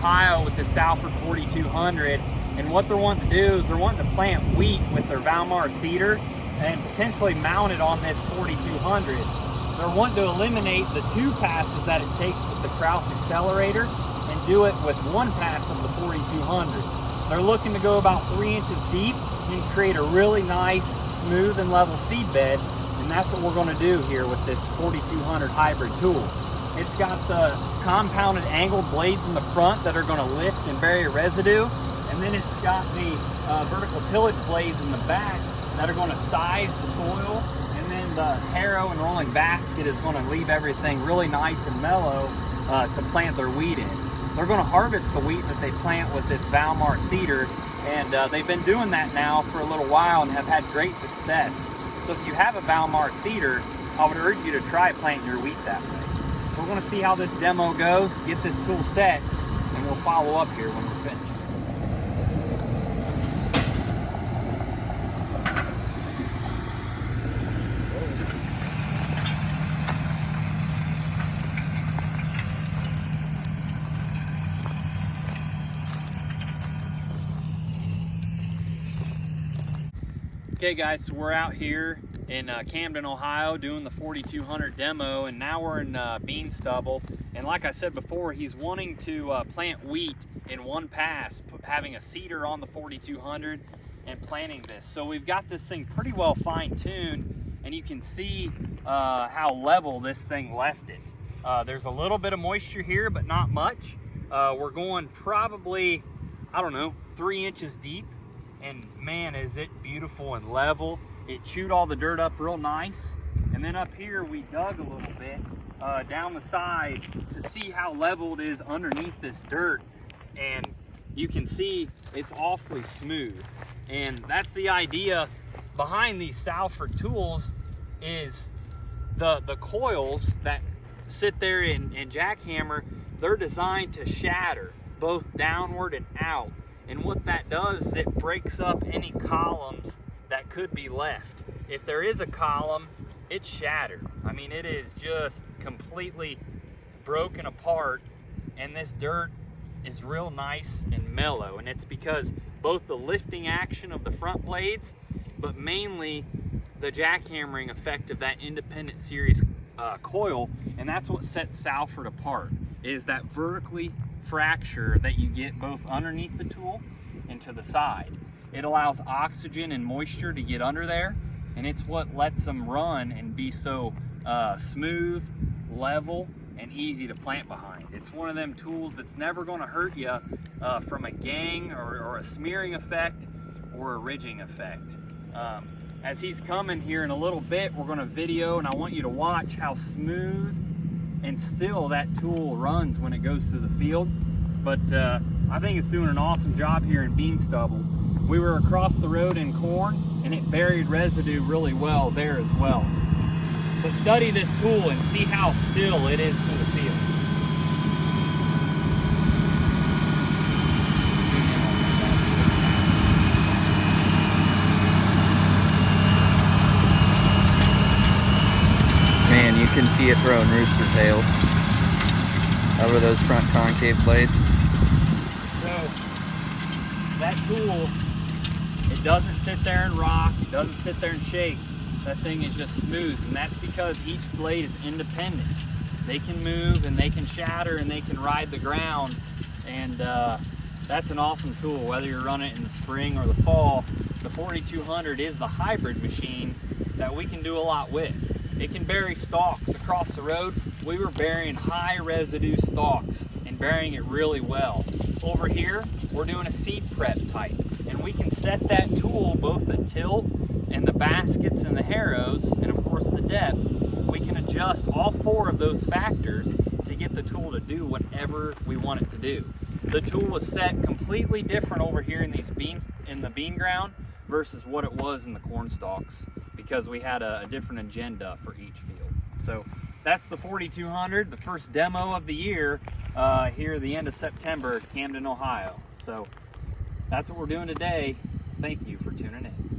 Ohio with the Salford 4200. And what they're wanting to do is they're wanting to plant wheat with their Valmar seeder and potentially mount it on this 4200. They're wanting to eliminate the 2 passes that it takes with the Kraus accelerator and do it with 1 pass of the 4200. They're looking to go about 3 inches deep and create a really nice, smooth and level seed bed. And that's what we're going to do here with this 4200 hybrid tool. It's got the compounded angled blades in the front that are going to lift and bury residue. And then it's got the vertical tillage blades in the back that are going to size the soil. And then the harrow and rolling basket is going to leave everything really nice and mellow to plant their wheat in. They're going to harvest the wheat that they plant with this Valmar seeder. And they've been doing that now for a little while and have had great success. So if you have a Valmar seeder, I would urge you to try planting your wheat that way. So we're going to see how this demo goes, get this tool set, and we'll follow up here when we're finished. Okay guys, so we're out here in Camden, Ohio doing the 4200 demo, and now we're in bean stubble. And like I said before, he's wanting to plant wheat in 1 pass, having a seeder on the 4200 and planting this. So we've got this thing pretty well fine-tuned, and you can see how level this thing left it. There's a little bit of moisture here, but not much. We're going probably, I don't know, 3 inches deep. And man, is it beautiful and level. It chewed all the dirt up real nice. And then up here, we dug a little bit down the side to see how level it is underneath this dirt. And you can see it's awfully smooth. And that's the idea behind these Salford tools, is the coils that sit there and jackhammer, they're designed to shatter both downward and out. And what that does is it breaks up any columns that could be left. If there is a column, it's shattered. I mean, it is just completely broken apart, and this dirt is real nice and mellow. And it's because both the lifting action of the front blades, but mainly the jackhammering effect of that independent series coil. And that's what sets Salford apart, is that vertically fracture that you get both underneath the tool and to the side. It allows oxygen and moisture to get under there, and it's what lets them run and be so smooth, level, and easy to plant behind. It's one of them tools that's never going to hurt you from a gang or a smearing effect or a ridging effect. As he's coming here in a little bit, we're going to video, and I want you to watch how smooth and still that tool runs when it goes through the field. But I think it's doing an awesome job here in bean stubble. We were across the road in corn, and it buried residue really well there as well. But study this tool and see how still it is for the field. Man, you can see it throwing rooster tails over those front concave blades. So that tool, it doesn't sit there and rock, it doesn't sit there and shake. That thing is just smooth, and that's because each blade is independent. They can move and they can shatter and they can ride the ground, and that's an awesome tool whether you're running it in the spring or the fall. The 4200 is the hybrid machine that we can do a lot with. It can bury stalks across the road. We were burying high residue stalks and burying it really well. Over here, we're doing a seed prep type, and we can set that tool, both the tilt and the baskets and the harrows, and of course the depth. We can adjust all 4 of those factors to get the tool to do whatever we want it to do. The tool was set completely different over here in these beans, in the bean ground, versus what it was in the corn stalks, because we had a different agenda for each field. So that's the 4200, the first demo of the year here at the end of September at Camden, Ohio. So that's what we're doing today. Thank you for tuning in.